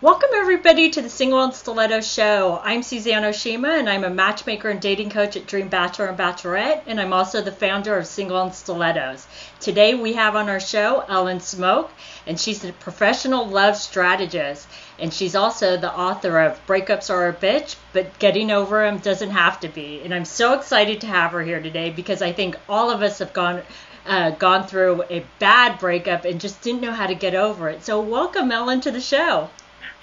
Welcome everybody to the Single and Stilettos show. I'm Suzanne Oshima and I'm a matchmaker and dating coach at Dream Bachelor and Bachelorette, and I'm also the founder of Single and Stilettos. Today we have on our show Ellen Smoak, and she's a professional love strategist, and she's also the author of Breakups Are a Bitch, but Getting Over Them Doesn't Have to Be. And I'm so excited to have her here today because I think all of us have gone through a bad breakup and just didn't know how to get over it. So welcome, Ellen, to the show.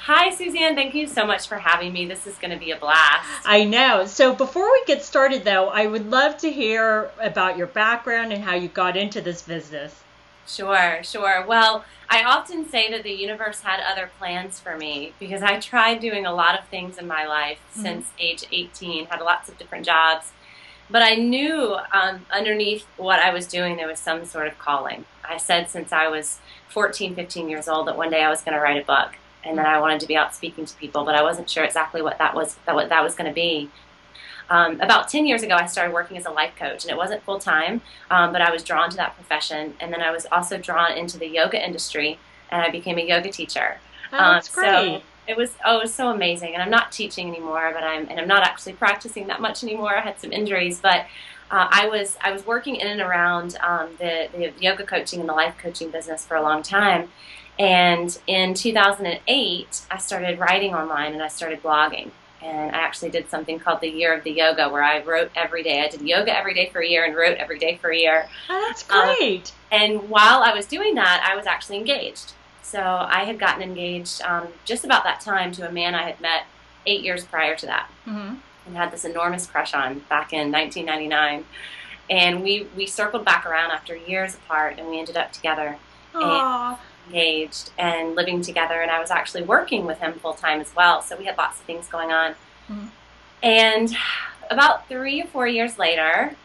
Hi, Suzanne. Thank you so much for having me. This is going to be a blast. I know. So before we get started, though, I would love to hear about your background and how you got into this business. Sure. Well, I often say that the universe had other plans for me because I tried doing a lot of things in my life since age 18, had lots of different jobs. But I knew underneath what I was doing, there was some sort of calling. I said since I was 14, 15 years old that one day I was going to write a book. And then I wanted to be out speaking to people, but I wasn't sure exactly what that was going to be. About 10 years ago, I started working as a life coach, and it wasn't full time, but I was drawn to that profession. And then I was also drawn into the yoga industry, and I became a yoga teacher. Oh, that's great. So it was so amazing. And I'm not teaching anymore, but I'm not actually practicing that much anymore. I had some injuries, but I was working in and around the yoga coaching and the life coaching business for a long time. And in 2008, I started writing online and I started blogging. And I actually did something called the Year of the Yoga, where I wrote every day. I did yoga every day for a year and wrote every day for a year. Oh, that's great. And while I was doing that, I was actually engaged. So I had gotten engaged just about that time to a man I had met 8 years prior to that. And had this enormous crush on back in 1999. And we circled back around after years apart, and we ended up together. Aww. Engaged and living together, and I was actually working with him full time as well, so we had lots of things going on. And about 3 or 4 years later,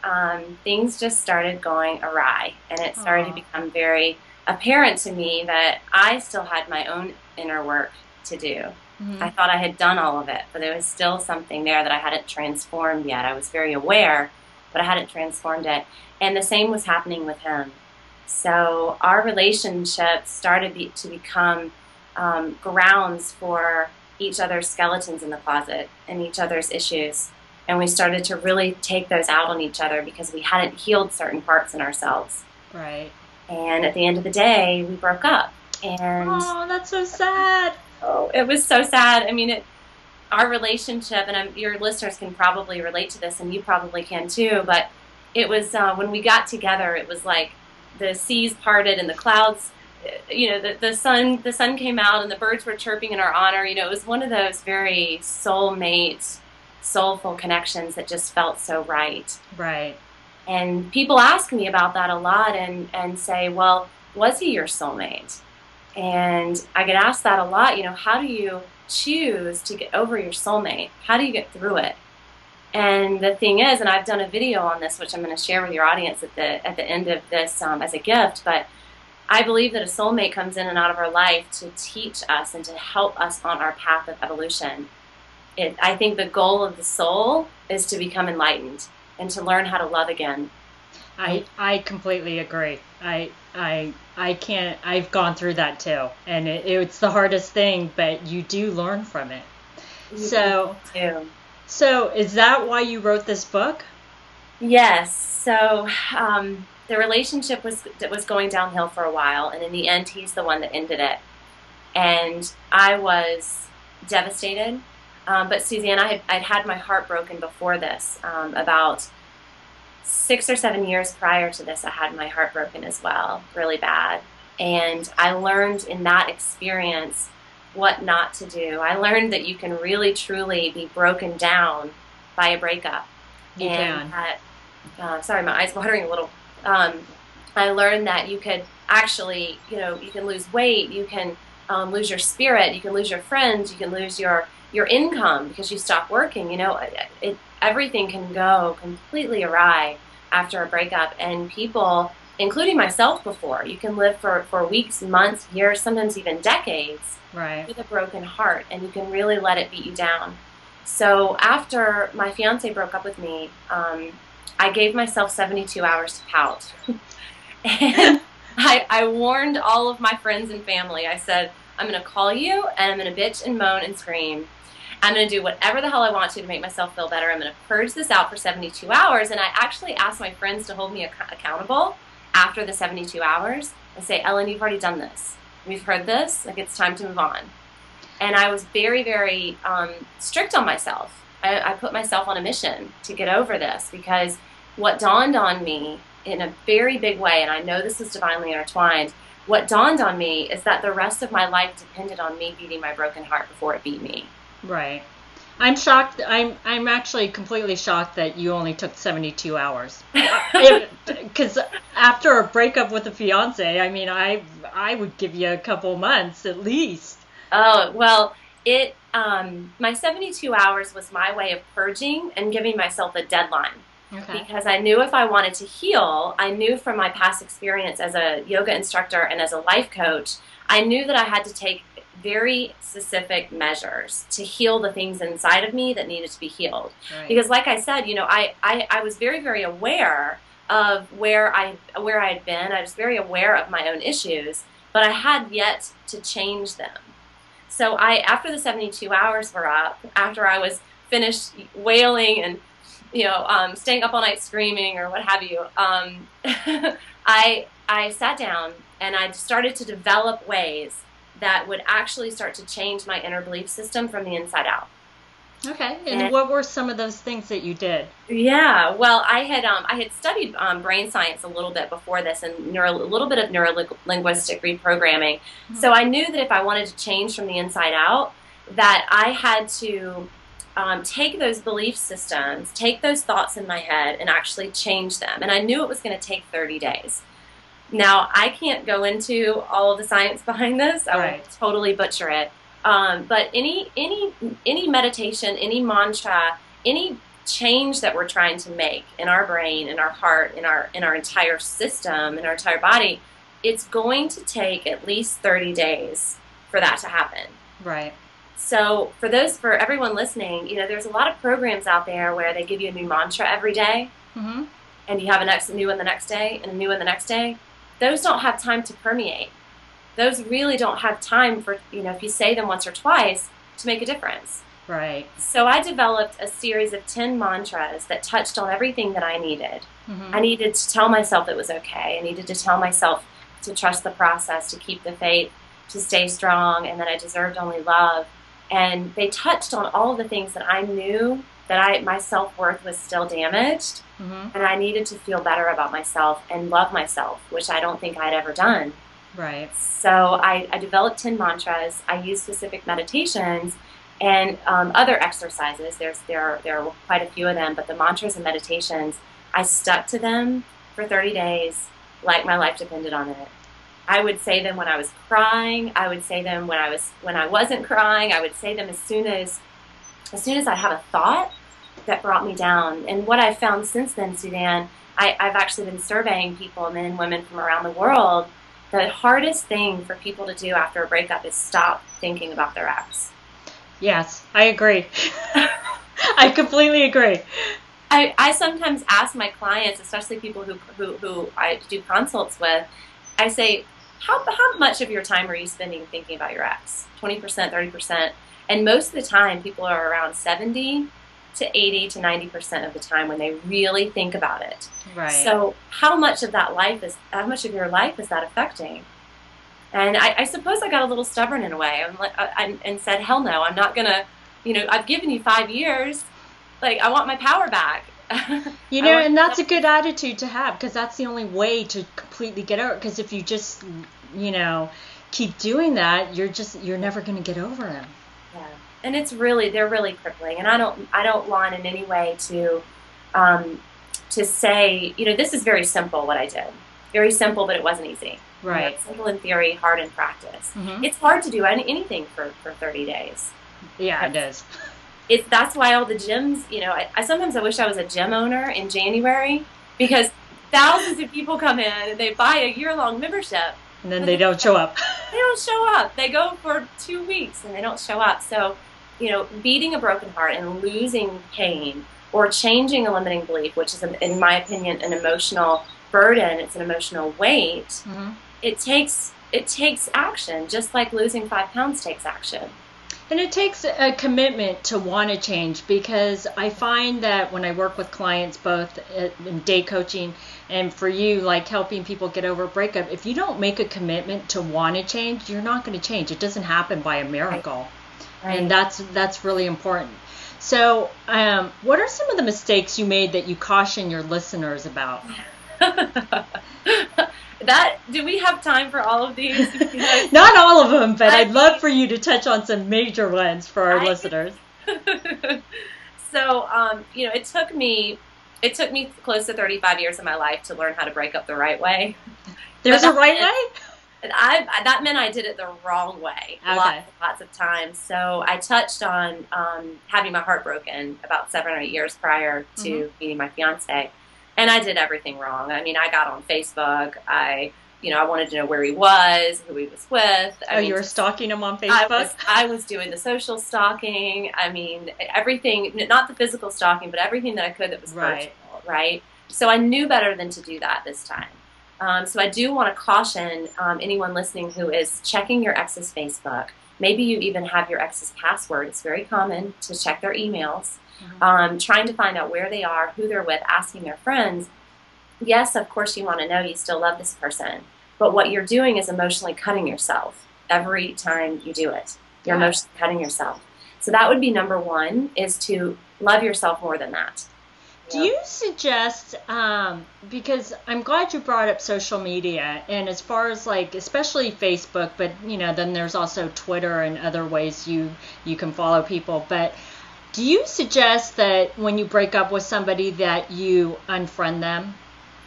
things just started going awry, and it started to become very apparent to me that I still had my own inner work to do. I thought I had done all of it, but there was still something there that I hadn't transformed yet. I was very aware, but I hadn't transformed it, and the same was happening with him. So our relationship started to become grounds for each other's skeletons in the closet and each other's issues. And we started to really take those out on each other because we hadn't healed certain parts in ourselves. Right. And at the end of the day, we broke up. And oh, that's so sad. Oh, it was so sad. I mean, our relationship, and your listeners can probably relate to this, and you probably can too, but it was when we got together, it was like the seas parted and the clouds, the sun came out and the birds were chirping in our honor. It was one of those very soulmate, soulful connections that just felt so right. Right. And people ask me about that a lot and say, well, was he your soulmate? And I get asked that a lot, how do you choose to get over your soulmate? How do you get through it? And the thing is, and I've done a video on this, which I'm going to share with your audience at the end of this as a gift, but I believe that a soulmate comes in and out of our life to teach us and to help us on our path of evolution. I think the goal of the soul is to become enlightened and to learn how to love again. I completely agree. I can't. I've gone through that too, and it's the hardest thing, but you do learn from it. So is that why you wrote this book? Yes. So the relationship was going downhill for a while, and in the end, he's the one that ended it. And I was devastated. But Suzanne, I'd had my heart broken before this. About 6 or 7 years prior to this, I had my heart broken as well, really bad. And I learned in that experience what not to do. I learned that you can really, truly be broken down by a breakup. You can. Sorry, my eyes watering a little. I learned that you could actually, you can lose weight, you can lose your spirit, you can lose your friends, you can lose your income because you stop working. Everything can go completely awry after a breakup, and people, including myself before, you can live for weeks, months, years, sometimes even decades. Right. With a broken heart, and you can really let it beat you down. So after my fiance broke up with me, I gave myself 72 hours to pout. And I warned all of my friends and family. I said, I'm going to call you, and I'm going to bitch and moan and scream. I'm going to do whatever the hell I want to make myself feel better. I'm going to purge this out for 72 hours. And I actually asked my friends to hold me accountable after the 72 hours and say, Ellen, you've already done this. We've heard this. Like, it's time to move on. And I was very, very strict on myself. I put myself on a mission to get over this, because what dawned on me in a very big way, and I know this is divinely intertwined, what dawned on me is that the rest of my life depended on me beating my broken heart before it beat me. Right. I'm shocked. I'm actually completely shocked that you only took 72 hours. Because after a breakup with a fiance, I mean, I would give you a couple months at least. Oh, well, my 72 hours was my way of purging and giving myself a deadline. Okay. Because I knew if I wanted to heal, I knew from my past experience as a yoga instructor and as a life coach, I knew that I had to take very specific measures to heal the things inside of me that needed to be healed. Right. Because like I said, you know, I was very, very aware of where I had been. I was very aware of my own issues, but I had yet to change them. So after the 72 hours were up, after I was finished wailing and, you know, staying up all night screaming or what have you, I sat down and I started to develop ways that would actually start to change my inner belief system from the inside out. Okay, and what were some of those things that you did? Yeah, well, I had studied brain science a little bit before this, and a little bit of neuro-linguistic reprogramming. Mm-hmm. So I knew that if I wanted to change from the inside out, that I had to take those belief systems, take those thoughts in my head, and actually change them. And I knew it was going to take 30 days. Now, I can't go into all of the science behind this. I will totally butcher it. But any meditation, any mantra, any change that we're trying to make in our brain, in our heart, in our entire system, in our entire body, it's going to take at least 30 days for that to happen. Right. So for everyone listening, you know, there's a lot of programs out there where they give you a new mantra every day, mm-hmm. and you have a new one the next day, and a new one the next day. Those don't have time to permeate. Those really don't have time for, you know, if you say them once or twice, to make a difference. Right. So I developed a series of 10 mantras that touched on everything that I needed. Mm-hmm. I needed to tell myself it was okay. I needed to tell myself to trust the process, to keep the faith, to stay strong, and that I deserved only love. And they touched on all the things that I knew that my self-worth was still damaged, mm-hmm. and I needed to feel better about myself and love myself, which I don't think I'd ever done. Right. So I developed 10 mantras. I used specific meditations and other exercises. There are quite a few of them, but the mantras and meditations, I stuck to them for 30 days like my life depended on it. I would say them when I was crying. I would say them when I wasn't crying. I would say them as soon as I have a thought that brought me down. And what I've found since then, Suzanne, I've actually been surveying people, men and women from around the world. The hardest thing for people to do after a breakup is stop thinking about their ex. Yes, I agree. I completely agree. I sometimes ask my clients, especially people who I do consults with, I say, how much of your time are you spending thinking about your ex? 20%, 30%. And most of the time, people are around 70 to 80 to 90% of the time when they really think about it. Right. So how much of your life is that affecting? And I suppose I got a little stubborn in a way, and said, hell no, I'm not gonna, you know, I've given you 5 years, like, I want my power back. You know, and that's a good attitude to have, because that's the only way to completely get over it. Because if you just, you know, keep doing that, you're never going to get over them. Yeah, and they're really crippling. And I don't want in any way to say, you know, this is very simple what I did, very simple, but it wasn't easy. Right. You know, simple in theory, hard in practice. Mm-hmm. It's hard to do anything for 30 days. Yeah, it is. That's why all the gyms, you know, I sometimes wish I was a gym owner in January, because thousands of people come in and they buy a year-long membership. And then they don't show up. They don't show up. They go for 2 weeks and they don't show up. So, you know, beating a broken heart and losing pain or changing a limiting belief, which is, in my opinion, an emotional burden, it's an emotional weight, mm-hmm. It takes it takes action, just like losing 5 pounds takes action. And it takes a commitment to want to change, because I find that when I work with clients, both in day coaching and for you, like helping people get over a breakup, if you don't make a commitment to want to change, you're not going to change. It doesn't happen by a miracle. Right. And that's really important. So what are some of the mistakes you made that you caution your listeners about? Do we have time for all of these? Not all of them, but I'd love for you to touch on some major ones for our listeners. So, it took me close to 35 years of my life to learn how to break up the right way. There's a right way? That meant I did it the wrong way, okay. lots of times. So I touched on having my heart broken about 7 or 8 years prior to meeting my fiance. And I did everything wrong. I mean, I got on Facebook. I wanted to know where he was, who he was with. You were stalking him on Facebook? I was doing the social stalking. I mean, everything, not the physical stalking, but everything that I could that was virtual, right? So I knew better than to do that this time. So I do want to caution anyone listening who is checking your ex's Facebook. Maybe you even have your ex's password. It's very common to check their emails. Trying to find out where they are, who they're with, asking their friends. Yes, of course you want to know you still love this person, but what you're doing is emotionally cutting yourself every time you do it. You're emotionally cutting yourself. So that would be number one, is to love yourself more than that. Do you suggest, because I'm glad you brought up social media, and as far as like, especially Facebook, but then there's also Twitter and other ways you can follow people, but do you suggest that when you break up with somebody that you unfriend them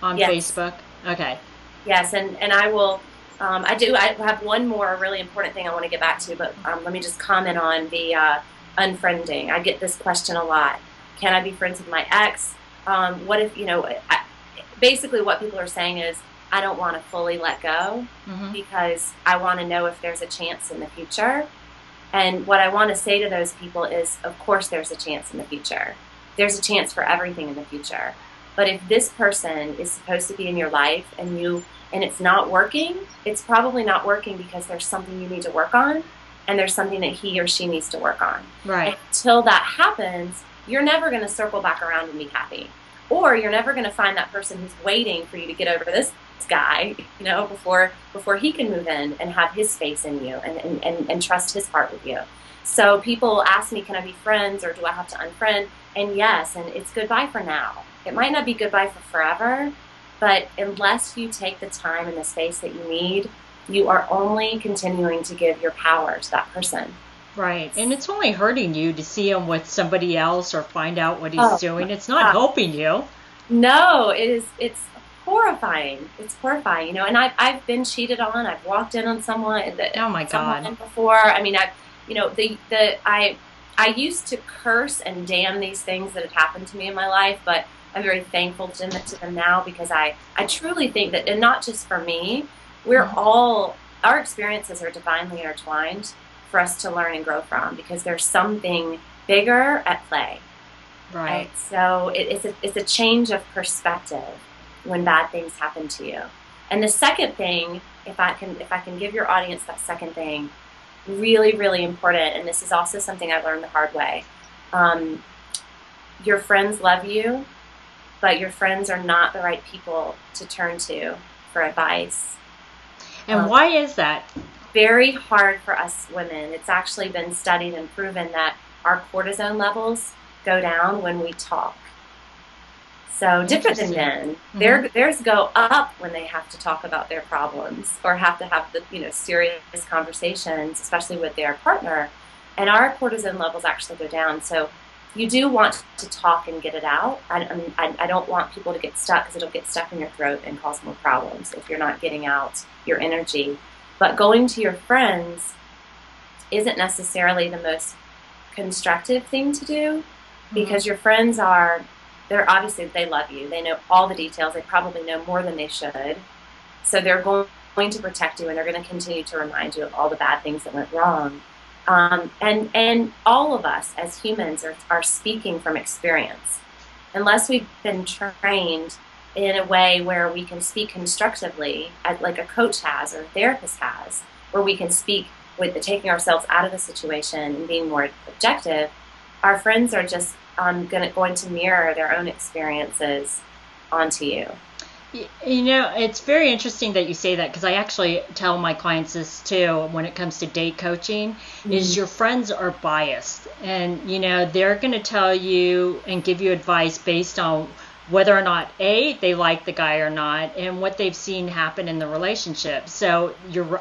on Facebook? Okay. Yes, and I will, I have one more really important thing I want to get back to, but let me just comment on the unfriending. I get this question a lot. Can I be friends with my ex? What if, basically what people are saying is, I don't want to fully let go because I want to know if there's a chance in the future. And what I want to say to those people is, of course there's a chance in the future. There's a chance for everything in the future. But if this person is supposed to be in your life and it's not working, it's probably not working because there's something you need to work on, and there's something that he or she needs to work on. Right. And until that happens, you're never going to circle back around and be happy. Or you're never going to find that person who's waiting for you to get over this guy, before he can move in and have his faith in you and trust his heart with you. So people ask me, can I be friends or do I have to unfriend? And yes, and it's goodbye for now. It might not be goodbye for forever, but unless you take the time and the space that you need, you are only continuing to give your power to that person. Right. And it's only hurting you to see him with somebody else or find out what he's doing. It's not helping you. No, it's horrifying. It's horrifying, and I've been cheated on. I've walked in on someone oh my God. Before. I mean, I used to curse and damn these things that had happened to me in my life, but I'm very thankful to them now, because I truly think that, and not just for me, our experiences are divinely intertwined for us to learn and grow from, because there's something bigger at play. Right. So it's a change of perspective when bad things happen to you. And the second thing, if I can give your audience that second thing, really, really important, and this is also something I learned the hard way. Your friends love you, but your friends are not the right people to turn to for advice. And why is that? Very hard for us women. It's actually been studied and proven that our cortisol levels go down when we talk. So different than men, theirs go up when they have to talk about their problems or have to have the serious conversations, especially with their partner. And our cortisol levels actually go down. So you do want to talk and get it out. I don't want people to get stuck, because it'll get stuck in your throat and cause more problems if you're not getting out your energy. But going to your friends isn't necessarily the most constructive thing to do, because your friends obviously, they love you. They know all the details. They probably know more than they should. So they're going to protect you, and they're going to continue to remind you of all the bad things that went wrong. And all of us as humans are speaking from experience. Unless we've been trained in a way where we can speak constructively, like a coach has or a therapist has, where we can speak with taking ourselves out of the situation and being more objective, our friends are just going to mirror their own experiences onto you. You know, it's very interesting that you say that, because I actually tell my clients this too when it comes to date coaching, is your friends are biased, and you know, they're going to tell you and give you advice based on whether or not they like the guy or not, and what they've seen happen in the relationship. So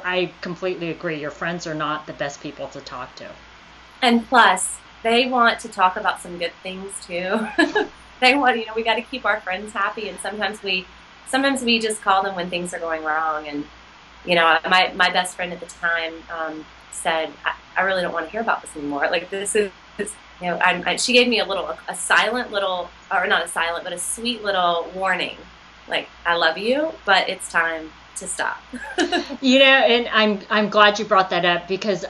I completely agree. Your friends are not the best people to talk to. And plus, they want to talk about some good things too. They want, we got to keep our friends happy, and sometimes we just call them when things are going wrong. And my best friend at the time said, I really don't want to hear about this anymore. Like, this is, she gave me a silent little, or not a silent, but a sweet little warning. Like, I love you, but it's time to stop. And I'm glad you brought that up, because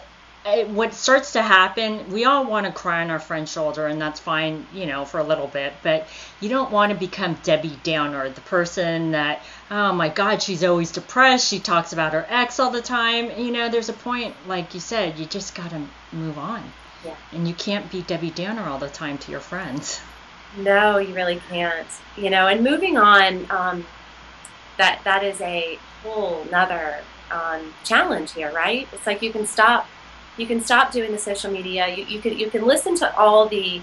what starts to happen, we all want to cry on our friend's shoulder, and that's fine, for a little bit, but you don't want to become Debbie Downer, the person that, oh my God, she's always depressed, she talks about her ex all the time. There's a point, like you said, you just got to move on. Yeah. And you can't be Debbie Downer all the time to your friends. No, you really can't. And moving on, that is a whole nother challenge here, right? It's like you can stop doing the social media. You can listen to all the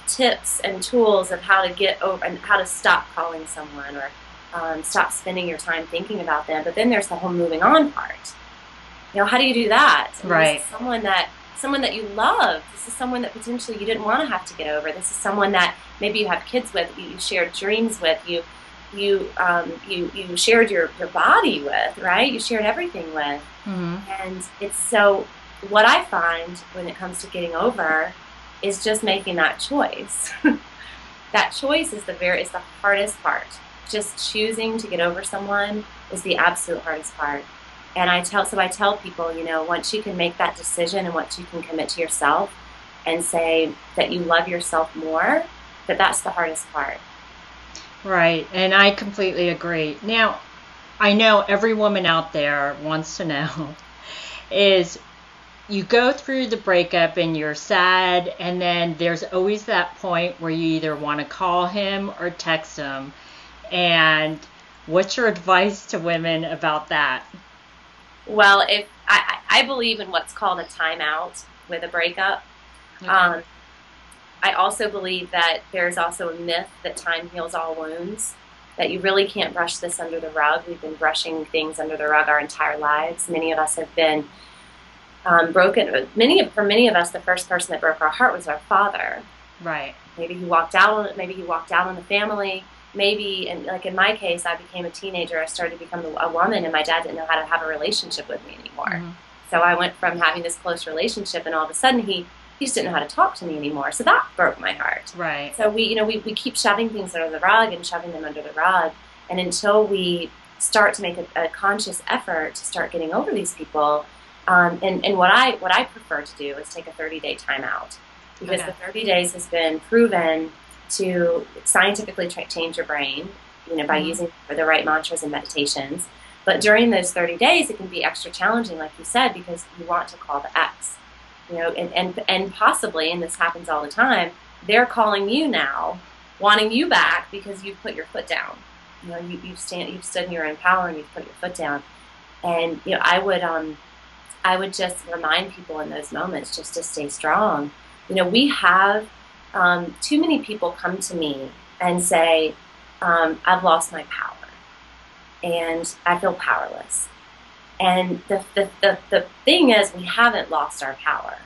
tips and tools of how to get over and how to stop calling someone, or stop spending your time thinking about them. But then there's the whole moving on part. How do you do that? Right. This is someone that you love. This is someone that potentially you didn't want to have to get over. This is someone that maybe you have kids with, you shared dreams with, you shared your body with, right? You shared everything with. Mm-hmm. And it's so, what I find when it comes to getting over is just making that choice. That choice is the hardest part. Just choosing to get over someone is the absolute hardest part. And I tell people, once you can make that decision and once you can commit to yourself and say that you love yourself more, that's the hardest part. Right. And I completely agree. Now, I know every woman out there wants to know is, you go through the breakup and you're sad, and then there's always that point where you either want to call him or text him. And what's your advice to women about that? Well, if I believe in what's called a timeout with a breakup. Okay. I also believe that there's also a myth that time heals all wounds, that you really can't brush this under the rug. We've been brushing things under the rug our entire lives. Many of us have been broken. For many of us, the first person that broke our heart was our father. Right. Maybe he walked out on the family. Maybe, and like in my case, I became a teenager. I started to become a woman, and my dad didn't know how to have a relationship with me anymore. Mm-hmm. So I went from having this close relationship, and all of a sudden he just didn't know how to talk to me anymore. So that broke my heart. Right. So we keep shoving things under the rug and shoving them under the rug, and until we start to make a conscious effort to start getting over these people. And what I prefer to do is take a 30-day timeout, because the 30 days has been proven to scientifically change your brain, by using the right mantras and meditations. But during those 30 days, it can be extra challenging, like you said, because you want to call the ex, and possibly, and this happens all the time, they're calling you now, wanting you back because you've put your foot down. You've stood in your own power and you've put your foot down. And I would just remind people in those moments just to stay strong. We have too many people come to me and say, I've lost my power and I feel powerless. And the thing is, we haven't lost our power.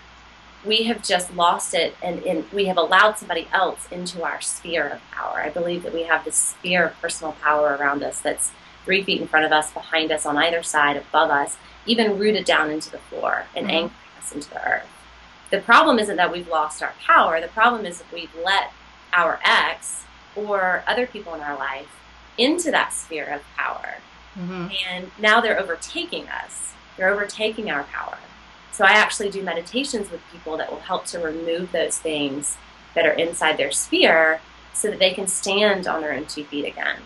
We have just lost it, and we have allowed somebody else into our sphere of power. I believe that we have this sphere of personal power around us that's 3 feet in front of us, behind us, on either side, above us, even rooted down into the floor and anchoring us into the earth. The problem isn't that we've lost our power. The problem is that we've let our ex or other people in our life into that sphere of power. Mm-hmm. And now they're overtaking us. They're overtaking our power. So I actually do meditations with people that will help to remove those things that are inside their sphere so that they can stand on their own 2 feet again.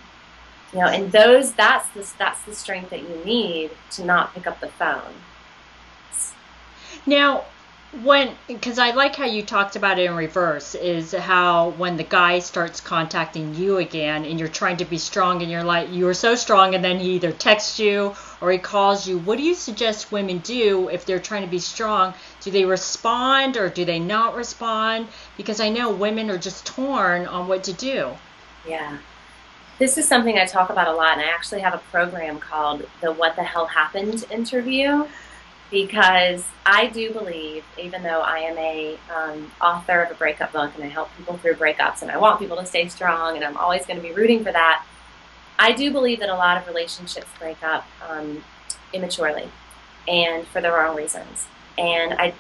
And that's the strength that you need to not pick up the phone. Now, because I like how you talked about it in reverse, is how when the guy starts contacting you again and you're trying to be strong and you're like, you were so strong, and then he either texts you or he calls you. What do you suggest women do if they're trying to be strong? Do they respond or do they not respond? Because I know women are just torn on what to do. Yeah. This is something I talk about a lot, and I actually have a program called the What the Hell Happened interview, because I do believe, even though I am a author of a breakup book and I help people through breakups and I want people to stay strong and I'm always going to be rooting for that, I do believe that a lot of relationships break up immaturely and for the wrong reasons. And I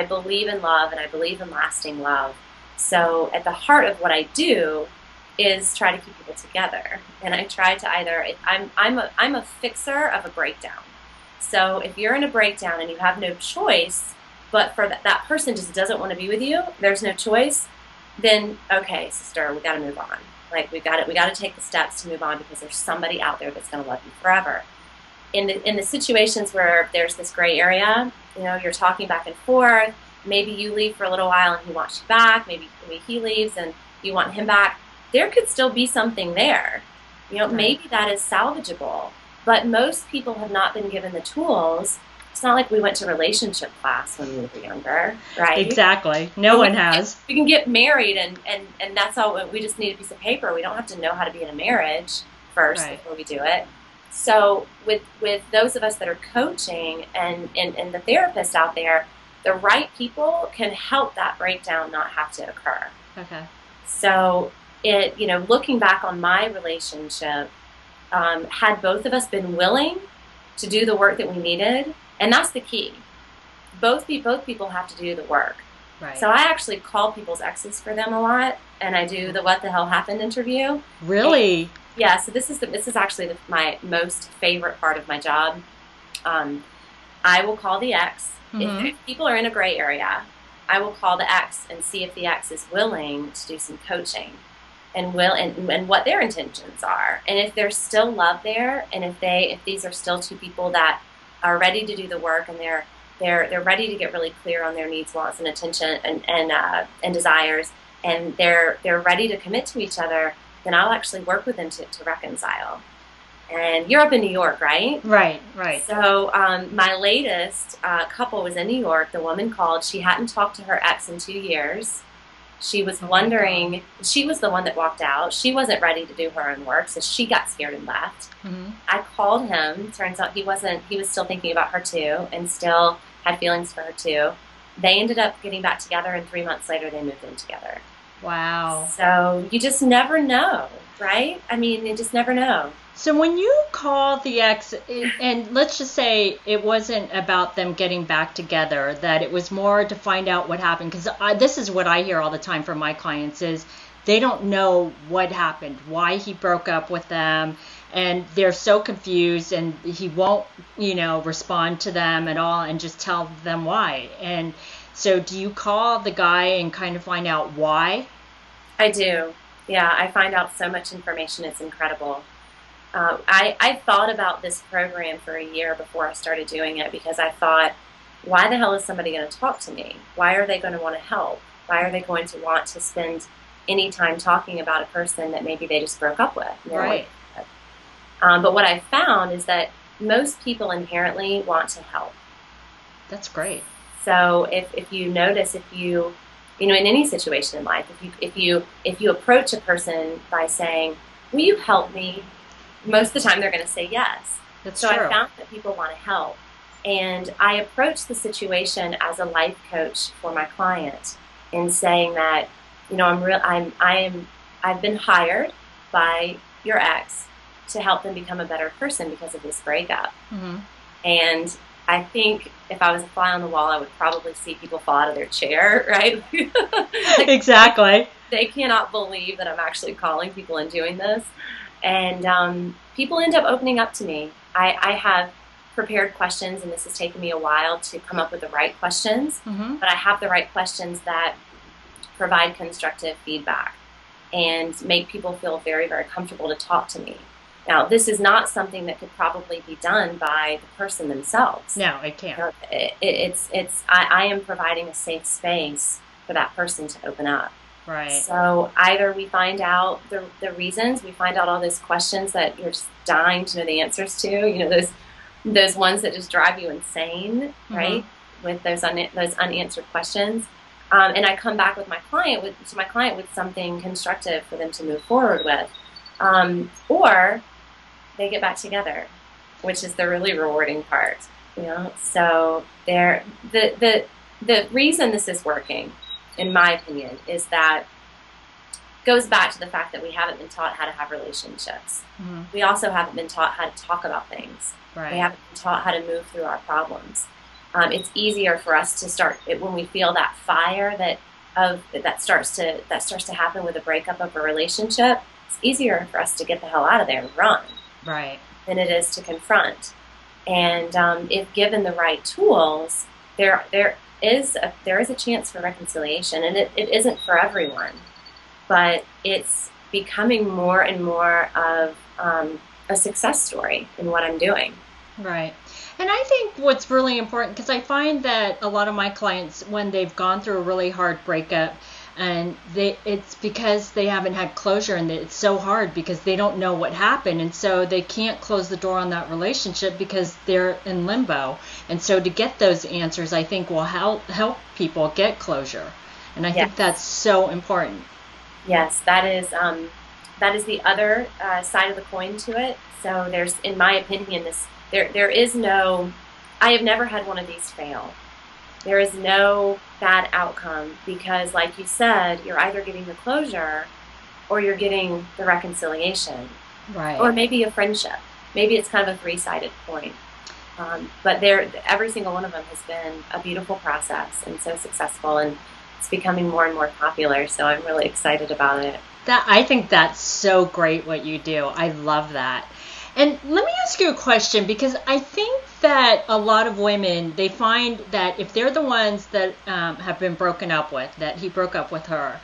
believe in love, and I believe in lasting love. So at the heart of what I do is try to keep people together. And I try to I'm a fixer of a breakdown. So if you're in a breakdown and you have no choice, but for that person just doesn't want to be with you, there's no choice, then okay, sister, we got to move on. Like we got to take the steps to move on, because there's somebody out there that's going to love you forever. In the situations where there's this gray area, you're talking back and forth, maybe you leave for a little while and he wants you back, maybe he leaves and you want him back, there could still be something there. Maybe that is salvageable. But most people have not been given the tools. It's not like we went to relationship class when we were younger, right? Exactly. No one has. We can get married and that's all. We just need a piece of paper. We don't have to know how to be in a marriage first before we do it. So with those of us that are coaching and the therapists out there, the right people can help that breakdown not have to occur. Okay. So looking back on my relationship, had both of us been willing to do the work that we needed, and that's the key. Both people have to do the work. Right. So I actually call people's exes for them a lot, and I do the What the Hell Happened interview. Really? And, yeah. So this is actually my most favorite part of my job. I will call the ex. Mm-hmm. If people are in a gray area, I will call the ex and see if the ex is willing to do some coaching. And what their intentions are, and if there's still love there, and if these are still two people that are ready to do the work, and they're ready to get really clear on their needs, wants, and attention, and desires, and they're ready to commit to each other, then I'll actually work with them to reconcile. And you're up in New York, right? Right. So my latest couple was in New York. The woman called. She hadn't talked to her ex in 2 years. She was wondering, she was the one that walked out. She wasn't ready to do her own work, so she got scared and left. Mm-hmm. I called him. Turns out he was still thinking about her too, and still had feelings for her too. They ended up getting back together, and 3 months later they moved in together. Wow. So you just never know, right? I mean, you just never know. So when you call the ex, and let's just say it wasn't about them getting back together, that it was more to find out what happened, because this is what I hear all the time from my clients is they don't know what happened, why he broke up with them, and they're so confused, and he won't, respond to them at all and just tell them why. And so do you call the guy and kind of find out why? I do. Yeah, I find out so much information. It's incredible. I thought about this program for a year before I started doing it, because I thought, why the hell is somebody going to talk to me? Why are they going to want to help? Why are they going to want to spend any time talking about a person that maybe they just broke up with? Right. But what I found is that most people inherently want to help. That's great. So if you notice, in any situation in life, if you approach a person by saying, will you help me? Most of the time they're going to say yes. That's so true. I found that people want to help. And I approach the situation as a life coach for my client in saying that, I've been hired by your ex to help them become a better person because of this breakup. Mm-hmm. And I think if I was a fly on the wall, I would probably see people fall out of their chair, right? Exactly. They cannot believe that I'm actually calling people and doing this. And people end up opening up to me. I have prepared questions, and this has taken me a while to come up with the right questions, mm-hmm. but I have the right questions that provide constructive feedback. and make people feel very, very comfortable to talk to me. Now, this is not something that could probably be done by the person themselves. No, it can't. I am providing a safe space for that person to open up. Right. So either we find out the reasons, we find out all those questions that you're just dying to know the answers to, you know, those ones that just drive you insane, right? With those unanswered questions. And I come back with my client with something constructive for them to move forward with. Or they get back together, which is the really rewarding part, you know? So the reason this is working, in my opinion, is that goes back to the fact that we haven't been taught how to have relationships. We also haven't been taught how to talk about things. Right. We haven't been taught how to move through our problems. It's easier for us to start when we feel that fire that starts to happen with a breakup of a relationship. It's easier for us to get the hell out of there and run, right, than it is to confront. And if given the right tools, there is a chance for reconciliation, and it isn't for everyone, but it's becoming more and more of a success story in what I'm doing. Right. And I think what's really important, because I find that a lot of my clients, when they've gone through a really hard breakup, and it's because they haven't had closure, and it's so hard because they don't know what happened, and so they can't close the door on that relationship because they're in limbo. And so to get those answers, I think will help people get closure. And I think that's so important. Yes, that is the other side of the coin to it. So there's, in my opinion, there is no, I have never had one of these fail. There is no bad outcome because, like you said, you're either getting the closure or you're getting the reconciliation. Right. Or maybe a friendship. Maybe it's kind of a three-sided coin. But every single one of them has been a beautiful process and so successful, and it's becoming more and more popular, so I'm really excited about it. I think that's so great what you do. I love that. And let me ask you a question, because I think that a lot of women, they find that if they're the ones that have been broken up with, that he broke up with her,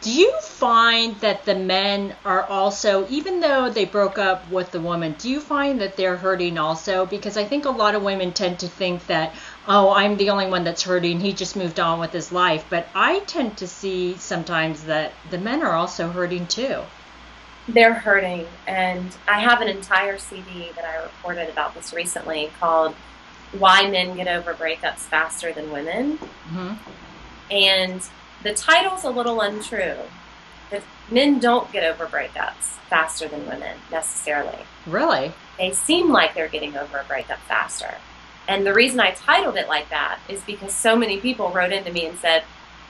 do you find that the men are also, even though they broke up with the woman, do you find that they're hurting also? Because I think a lot of women tend to think that, oh, I'm the only one that's hurting, he just moved on with his life. But I tend to see sometimes that the men are also hurting too. They're hurting, and I have an entire CD that I recorded about this recently called Why Men Get Over Breakups Faster Than Women. And the title's a little untrue. Men don't get over breakups faster than women, necessarily. Really? They seem like they're getting over a breakup faster. And the reason I titled it like that is because so many people wrote into me and said,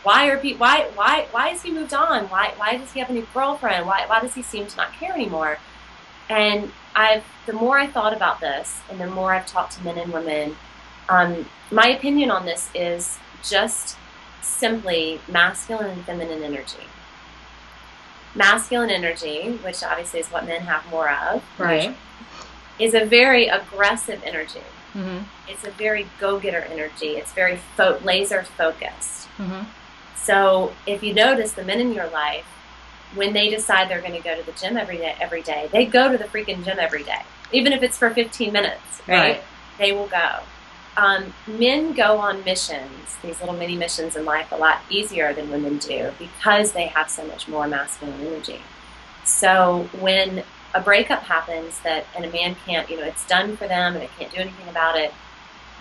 why has he moved on? Why does he have a new girlfriend? Why does he seem to not care anymore? And the more I thought about this, and the more I've talked to men and women, my opinion on this is just simply masculine and feminine energy. Masculine energy, which obviously is what men have more of, right, is a very aggressive energy. It's a very go-getter energy. It's very laser focused. So if you notice, the men in your life, when they decide they're going to go to the gym every day, they go to the freaking gym every day, even if it's for 15 minutes, right? They will go. Men go on missions, these little mini missions in life, a lot easier than women do because they have so much more masculine energy. So when a breakup happens and a man can't, it's done for them and they can't do anything about it,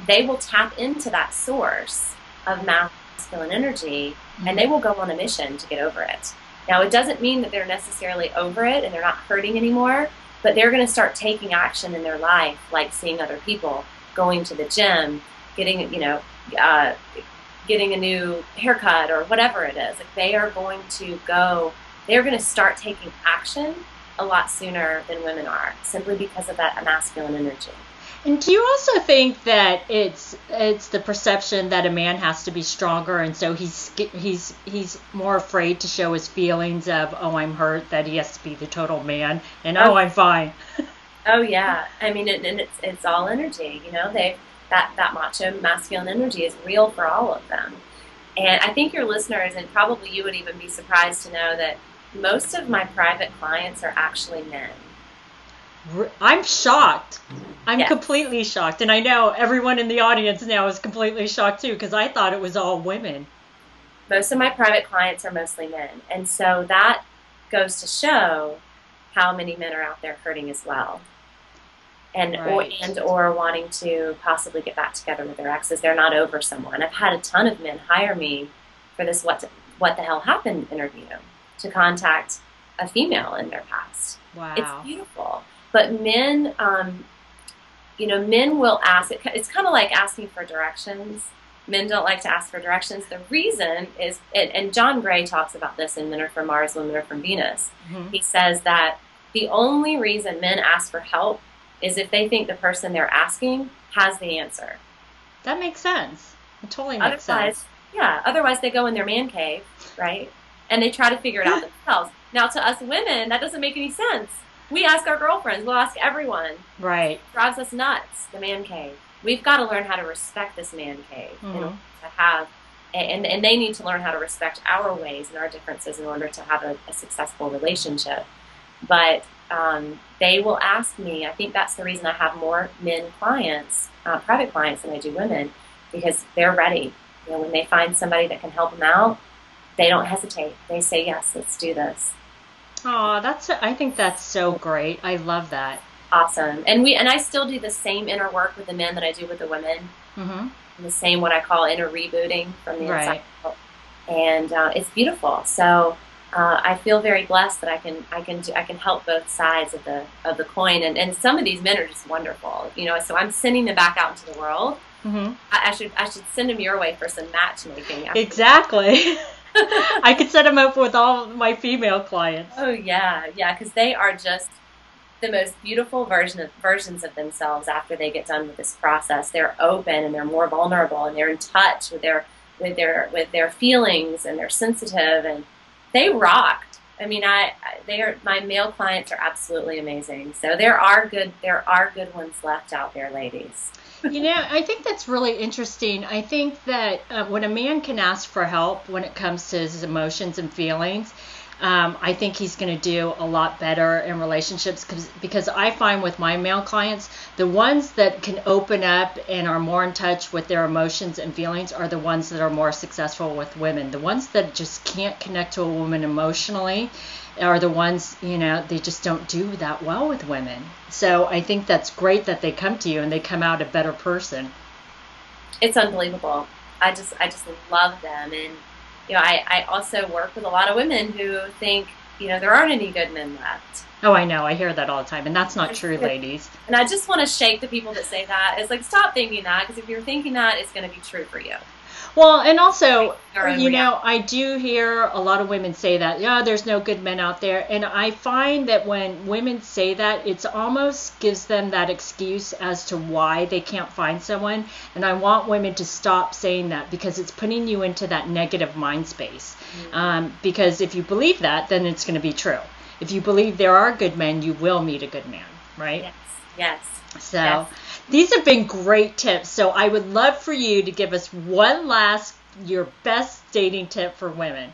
they will tap into that source of masculine energy and they will go on a mission to get over it. Now, it doesn't mean that they're necessarily over it and they're not hurting anymore, but they're going to start taking action in their life, like seeing other people, going to the gym, getting a new haircut or whatever it is. Like, they are going to start taking action a lot sooner than women are, simply because of that masculine energy. And do you also think that it's the perception that a man has to be stronger, and so he's more afraid to show his feelings of, oh, I'm hurt, that he has to be the total man, and oh, I'm fine. Oh yeah, I mean, it's all energy. That macho masculine energy is real for all of them. And I think your listeners, and probably you would even be surprised to know that most of my private clients are actually men. I'm shocked. I'm Yes. completely shocked. And I know everyone in the audience now is completely shocked too, because I thought it was all women. Most of my private clients are mostly men. And so that goes to show how many men are out there hurting as well. And Right. or wanting to possibly get back together with their exes. They're not over someone. I've had a ton of men hire me for this what the hell happened interview to contact a female in their past. It's Wow. beautiful. But men, men will ask. It's kind of like asking for directions. Men don't like to ask for directions. The reason is, and John Gray talks about this in Men Are From Mars, Women Are From Venus. Hmm. He says that the only reason men ask for help is if they think the person they're asking has the answer. That makes sense. It totally makes sense. Otherwise they go in their man cave, right? And they try to figure it out themselves. Now, to us women, that doesn't make any sense. We ask our girlfriends, we'll ask everyone. Right. It drives us nuts, the man cave. We've got to learn how to respect this man cave in order to have, and they need to learn how to respect our ways and our differences in order to have a successful relationship. But they will ask me. I think that's the reason I have more men clients, private clients, than I do women, because they're ready. When they find somebody that can help them out, they don't hesitate. They say, yes, let's do this. Oh, I think that's so great. I love that. Awesome. And I still do the same inner work with the men that I do with the women. Hmm. The same, what I call inner rebooting from the inside Right. out. And it's beautiful. So I feel very blessed that I can help both sides of the coin. And some of these men are just wonderful. So I'm sending them back out into the world. Hmm. I should send them your way for some matchmaking. Exactly. I could set them up with all my female clients. Oh yeah, because they are just the most beautiful versions of themselves after they get done with this process. They're open and they're more vulnerable and they're in touch with their feelings, and they're sensitive, and they rocked. I mean, my male clients are absolutely amazing. So there are good ones left out there, ladies. I think that's really interesting. I think that when a man can ask for help when it comes to his emotions and feelings, I think he's going to do a lot better in relationships, because I find with my male clients, the ones that can open up and are more in touch with their emotions and feelings are the ones that are more successful with women. The ones that just can't connect to a woman emotionally are the ones, they just don't do that well with women. So I think that's great that they come to you and they come out a better person. It's unbelievable. I just love them. And I also work with a lot of women who think there aren't any good men left. Oh, I know. I hear that all the time, and that's not true, ladies. And I just want to shake the people that say that. It's like, stop thinking that, because if you're thinking that, it's going to be true for you. Well, and also, reality. I do hear a lot of women say that, yeah, there's no good men out there. And I find that when women say that, it almost gives them that excuse as to why they can't find someone. And I want women to stop saying that, because it's putting you into that negative mind space. Mm-hmm. Because if you believe that, then it's going to be true. If you believe there are good men, you will meet a good man, right? Yes. So yes. These have been great tips. So I would love for you to give us one last, your best dating tip for women.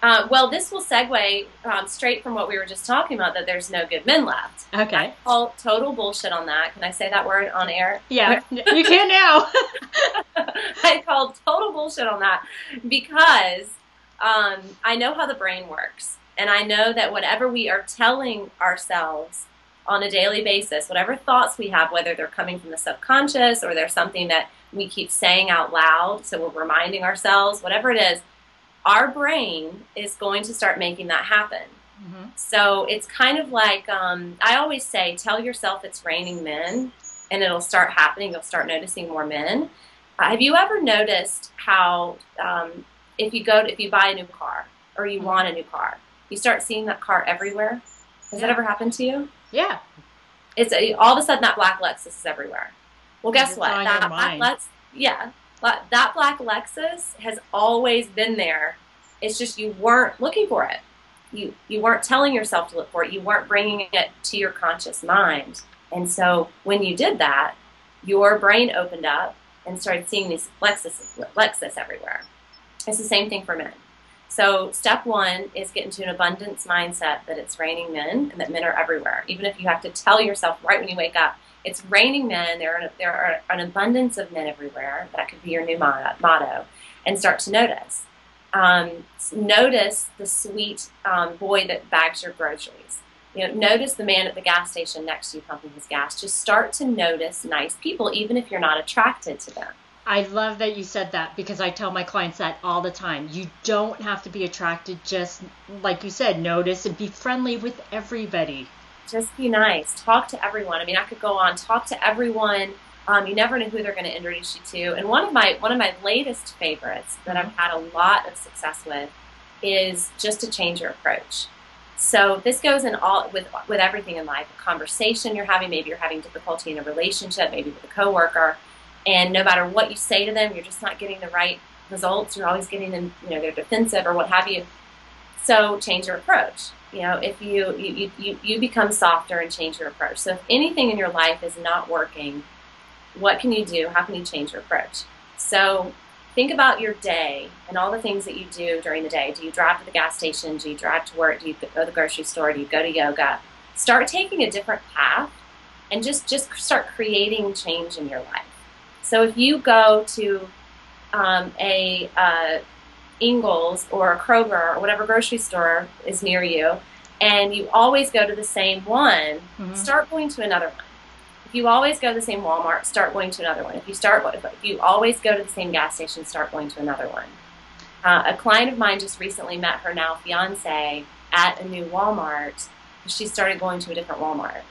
Well, this will segue straight from what we were just talking about, that there's no good men left. Okay. I call total bullshit on that. Can I say that word on air? Yeah, you can now. I call total bullshit on that, because I know how the brain works. And I know that whatever we are telling ourselves on a daily basis, whatever thoughts we have, whether they're coming from the subconscious or they're something that we keep saying out loud, so we're reminding ourselves, whatever it is, our brain is going to start making that happen. Mm-hmm. So it's kind of like, I always say, tell yourself it's raining men, and it'll start happening. You'll start noticing more men. Have you ever noticed how if you buy a new car, or you want a new car, you start seeing that car everywhere? Has that ever happened to you? Yeah. It's all of a sudden that black Lexus is everywhere. Well, guess what? That black Lexus has always been there. It's just you weren't looking for it. You weren't telling yourself to look for it. You weren't bringing it to your conscious mind. And so when you did that, your brain opened up and started seeing these Lexus everywhere. It's the same thing for men. So step one is get into an abundance mindset that it's raining men and that men are everywhere. Even if you have to tell yourself right when you wake up, it's raining men, there are an abundance of men everywhere. That could be your new motto. And start to notice. Notice the sweet boy that bags your groceries. Notice the man at the gas station next to you pumping his gas. Just start to notice nice people, even if you're not attracted to them. I love that you said that, because I tell my clients that all the time. You don't have to be attracted. Just like you said, notice and be friendly with everybody. Just be nice. Talk to everyone. I mean, I could go on. Talk to everyone. You never know who they're going to introduce you to. And one of my latest favorites that I've had a lot of success with is just to change your approach. So this goes in all with everything in life. A conversation you're having, maybe you're having difficulty in a relationship, maybe with a coworker. And no matter what you say to them, you're just not getting the right results. You're always getting them, they're defensive or what have you. So change your approach. If you become softer and change your approach. So if anything in your life is not working, what can you do? How can you change your approach? So think about your day and all the things that you do during the day. Do you drive to the gas station? Do you drive to work? Do you go to the grocery store? Do you go to yoga? Start taking a different path and just start creating change in your life. So if you go to a Ingles or a Kroger or whatever grocery store is near you, and you always go to the same one, start going to another one. If you always go to the same Walmart, start going to another one. If you always go to the same gas station, start going to another one. A client of mine just recently met her now fiance at a new Walmart. She started going to a different Walmart.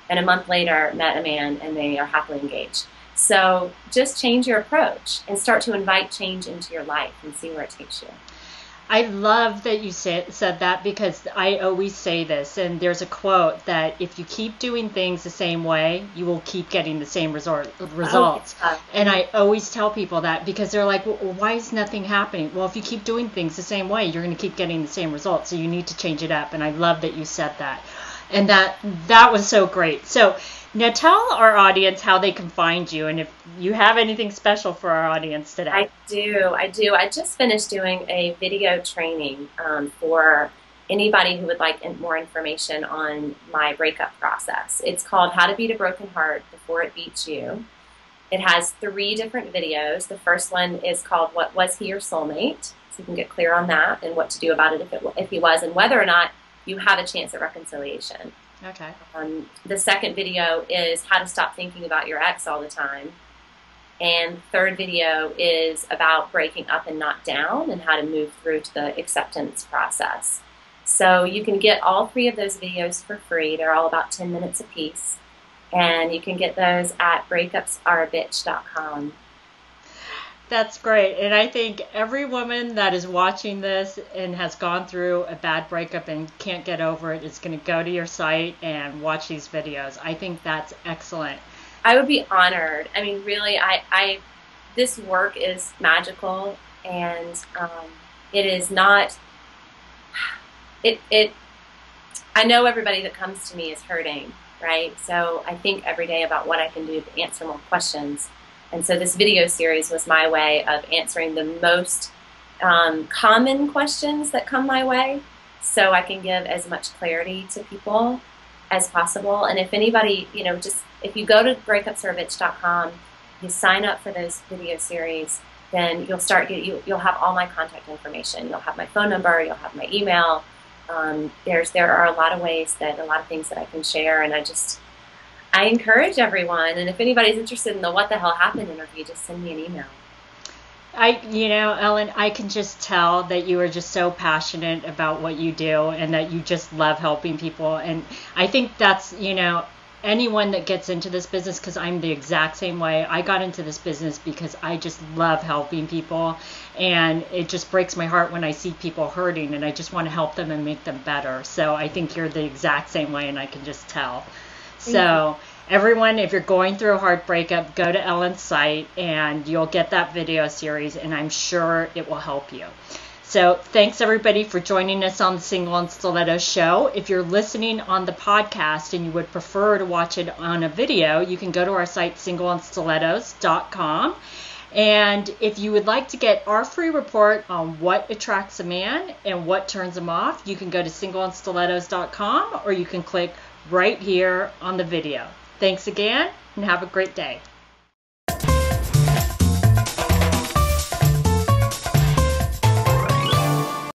And a month later, met a man, and they are happily engaged. So just change your approach and start to invite change into your life and see where it takes you. I love that you said that, because I always say this, and there's a quote that if you keep doing things the same way, you will keep getting the same results. And I always tell people that, because they're like, well, why is nothing happening? Well, if you keep doing things the same way, you're going to keep getting the same results. So you need to change it up. And I love that you said that. And that was so great. So now tell our audience how they can find you, and if you have anything special for our audience today. I do. I just finished doing a video training for anybody who would like more information on my breakup process. It's called How to Beat a Broken Heart Before It Beats You. It has 3 different videos. The first one is called What Was He Your Soulmate? So you can get clear on that and what to do about it if he was, and whether or not you have a chance at reconciliation. Okay. The second video is how to stop thinking about your ex all the time. And the third video is about breaking up and not down and how to move through to the acceptance process. So you can get all 3 of those videos for free. They're all about 10 minutes apiece. And you can get those at breakupsarebitch.com. That's great. And I think every woman that is watching this and has gone through a bad breakup and can't get over it is going to go to your site and watch these videos. I think that's excellent. I would be honored. I mean, really, this work is magical, and it is not, I know everybody that comes to me is hurting, right? So I think every day about what I can do to answer more questions. And so this video series was my way of answering the most common questions that come my way, so I can give as much clarity to people as possible. And if anybody, if you go to breakupsarebitch.com, you sign up for those video series, then you'll have all my contact information. You'll have my phone number, you'll have my email. There are a lot of ways a lot of things that I can share, and I encourage everyone, and if anybody's interested in the What the Hell Happened interview, just send me an email. Ellen, I can just tell that you are just so passionate about what you do and that you just love helping people. And I think that's, anyone that gets into this business, because I'm the exact same way. I got into this business because I just love helping people, and it just breaks my heart when I see people hurting, and I just want to help them and make them better. So I think you're the exact same way, and I can just tell. So everyone, if you're going through a hard breakup, go to Ellen's site and you'll get that video series, and I'm sure it will help you. So thanks everybody for joining us on the Single and Stilettos show. If you're listening on the podcast and you would prefer to watch it on a video, you can go to our site singleandstilettos.com. And if you would like to get our free report on what attracts a man and what turns him off, you can go to singleandstilettos.com, or you can click right here on the video. Thanks again, and have a great day.